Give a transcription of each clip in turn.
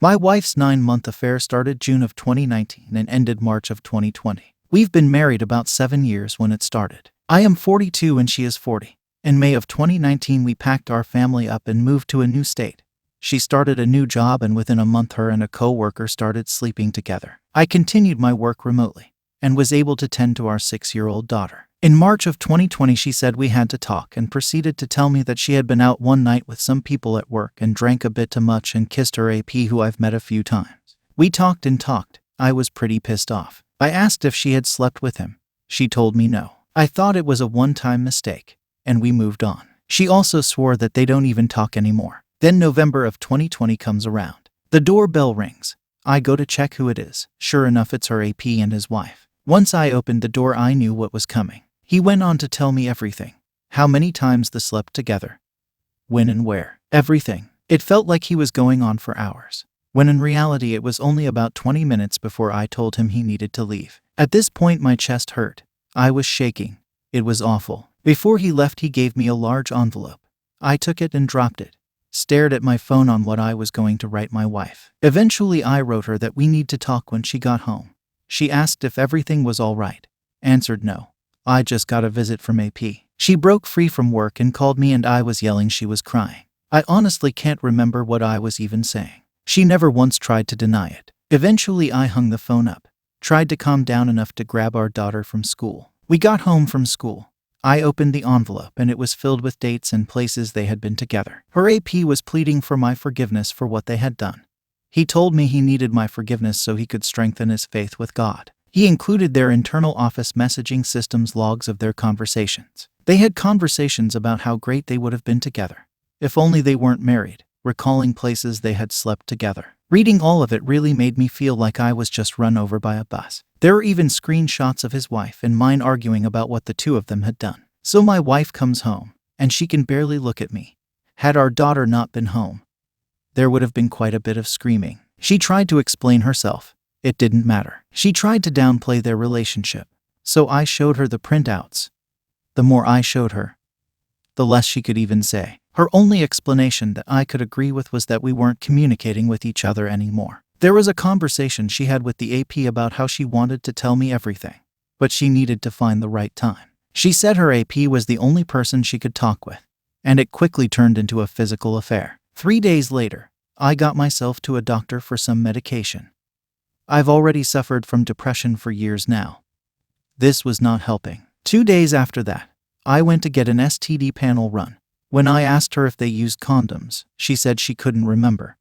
My wife's 9-month affair started June of 2019 and ended March of 2020. We've been married about 7 years when it started. I am 42 and she is 40. In May of 2019, we packed our family up and moved to a new state. She started a new job, and within a month her and a co-worker started sleeping together. I continued my work remotely and was able to tend to our 6-year-old daughter. In March of 2020, she said we had to talk and proceeded to tell me that she had been out one night with some people at work and drank a bit too much and kissed her AP, who I've met a few times. We talked and talked. I was pretty pissed off. I asked if she had slept with him. She told me no. I thought it was a one-time mistake, and we moved on. She also swore that they don't even talk anymore. Then November of 2020 comes around. The doorbell rings. I go to check who it is. Sure enough, it's her AP and his wife. Once I opened the door, I knew what was coming. He went on to tell me everything. How many times they slept together. When and where. Everything. It felt like he was going on for hours, when in reality it was only about 20 minutes before I told him he needed to leave. At this point my chest hurt. I was shaking. It was awful. Before he left, he gave me a large envelope. I took it and dropped it. Stared at my phone on what I was going to write my wife. Eventually I wrote her that we need to talk when she got home. She asked if everything was all right. Answered no. I just got a visit from AP. She broke free from work and called me, and I was yelling. She was crying. I honestly can't remember what I was even saying. She never once tried to deny it. Eventually I hung the phone up. Tried to calm down enough to grab our daughter from school. We got home from school. I opened the envelope and it was filled with dates and places they had been together. Her AP was pleading for my forgiveness for what they had done. He told me he needed my forgiveness so he could strengthen his faith with God. He included their internal office messaging system's logs of their conversations. They had conversations about how great they would have been together if only they weren't married, recalling places they had slept together. Reading all of it really made me feel like I was just run over by a bus. There were even screenshots of his wife and mine arguing about what the two of them had done. So my wife comes home, and she can barely look at me. Had our daughter not been home, there would have been quite a bit of screaming. She tried to explain herself. It didn't matter. She tried to downplay their relationship. So I showed her the printouts. The more I showed her, the less she could even say. Her only explanation that I could agree with was that we weren't communicating with each other anymore. There was a conversation she had with the AP about how she wanted to tell me everything, but she needed to find the right time. She said her AP was the only person she could talk with, and it quickly turned into a physical affair. 3 days later, I got myself to a doctor for some medication. I've already suffered from depression for years now. This was not helping. 2 days after that, I went to get an STD panel run. When I asked her if they used condoms, she said she couldn't remember.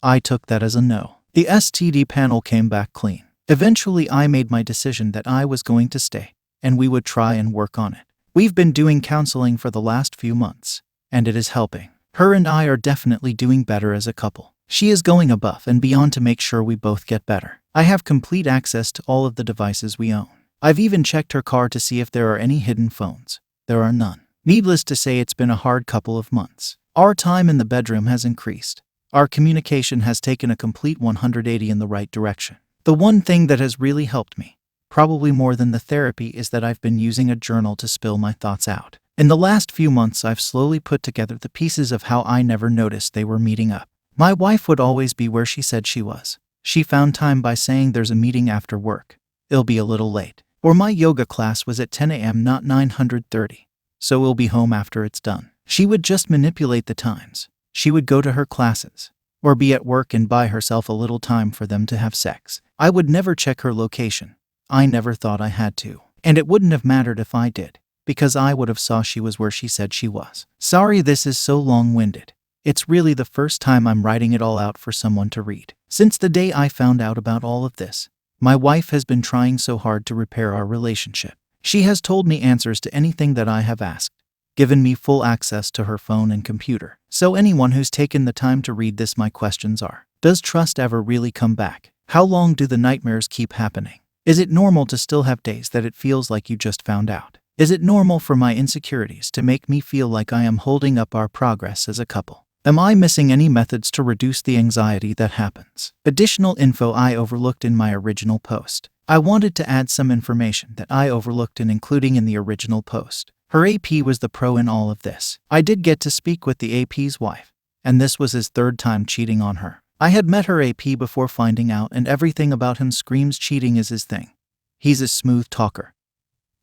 I took that as a no. The STD panel came back clean. Eventually I made my decision that I was going to stay, and we would try and work on it. We've been doing counseling for the last few months, and it is helping. Her and I are definitely doing better as a couple. She is going above and beyond to make sure we both get better. I have complete access to all of the devices we own. I've even checked her car to see if there are any hidden phones. There are none. Needless to say, it's been a hard couple of months. Our time in the bedroom has increased. Our communication has taken a complete 180 in the right direction. The one thing that has really helped me, probably more than the therapy, is that I've been using a journal to spill my thoughts out. In the last few months, I've slowly put together the pieces of how I never noticed they were meeting up. My wife would always be where she said she was. She found time by saying there's a meeting after work. It'll be a little late. Or my yoga class was at 10 a.m., not 9:30. So we'll be home after it's done. She would just manipulate the times. She would go to her classes, or be at work and buy herself a little time for them to have sex. I would never check her location. I never thought I had to. And it wouldn't have mattered if I did, because I would have saw she was where she said she was. Sorry this is so long-winded. It's really the first time I'm writing it all out for someone to read. Since the day I found out about all of this, my wife has been trying so hard to repair our relationship. She has told me answers to anything that I have asked, given me full access to her phone and computer. So anyone who's taken the time to read this, my questions are: does trust ever really come back? How long do the nightmares keep happening? Is it normal to still have days that it feels like you just found out? Is it normal for my insecurities to make me feel like I am holding up our progress as a couple? Am I missing any methods to reduce the anxiety that happens? Additional info I overlooked in my original post. I wanted to add some information that I overlooked in including in the original post. Her AP was the pro in all of this. I did get to speak with the AP's wife, and this was his third time cheating on her. I had met her AP before finding out, and everything about him screams cheating is his thing. He's a smooth talker,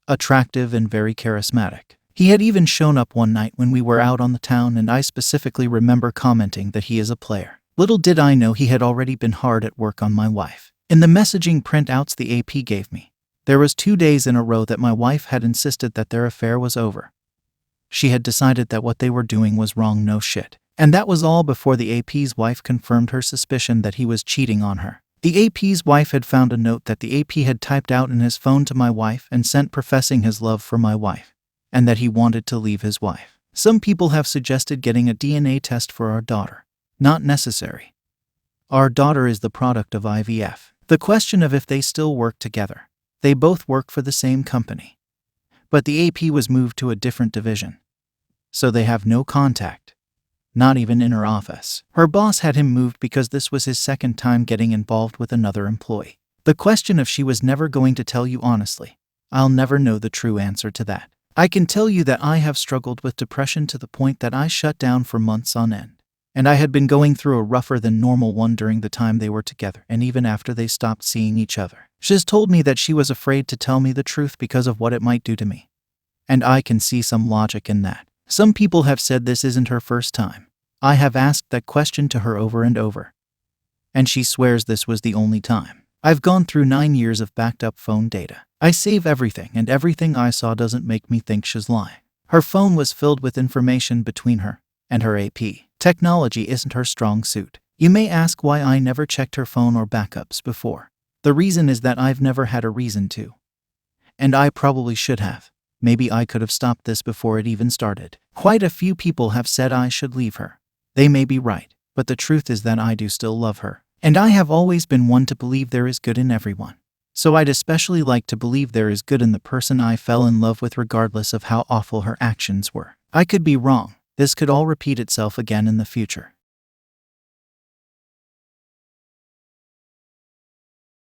attractive and very charismatic. He had even shown up one night when we were out on the town, and I specifically remember commenting that he is a player. Little did I know he had already been hard at work on my wife. In the messaging printouts the AP gave me, there was 2 days in a row that my wife had insisted that their affair was over. She had decided that what they were doing was wrong, no shit. And that was all before the AP's wife confirmed her suspicion that he was cheating on her. The AP's wife had found a note that the AP had typed out in his phone to my wife and sent professing his love for my wife, and that he wanted to leave his wife. Some people have suggested getting a DNA test for our daughter. Not necessary. Our daughter is the product of IVF. The question of if they still work together. They both work for the same company. But the AP was moved to a different division. So they have no contact. Not even in her office. Her boss had him moved because this was his second time getting involved with another employee. The question of she was never going to tell you honestly. I'll never know the true answer to that. I can tell you that I have struggled with depression to the point that I shut down for months on end. And I had been going through a rougher than normal one during the time they were together, and even after they stopped seeing each other. She's told me that she was afraid to tell me the truth because of what it might do to me. And I can see some logic in that. Some people have said this isn't her first time. I have asked that question to her over and over. And she swears this was the only time. I've gone through 9 years of backed up phone data. I save everything, and everything I saw doesn't make me think she's lying. Her phone was filled with information between her and her AP. Technology isn't her strong suit. You may ask why I never checked her phone or backups before. The reason is that I've never had a reason to. And I probably should have. Maybe I could have stopped this before it even started. Quite a few people have said I should leave her. They may be right, but the truth is that I do still love her. And I have always been one to believe there is good in everyone. So I'd especially like to believe there is good in the person I fell in love with, regardless of how awful her actions were. I could be wrong. This could all repeat itself again in the future.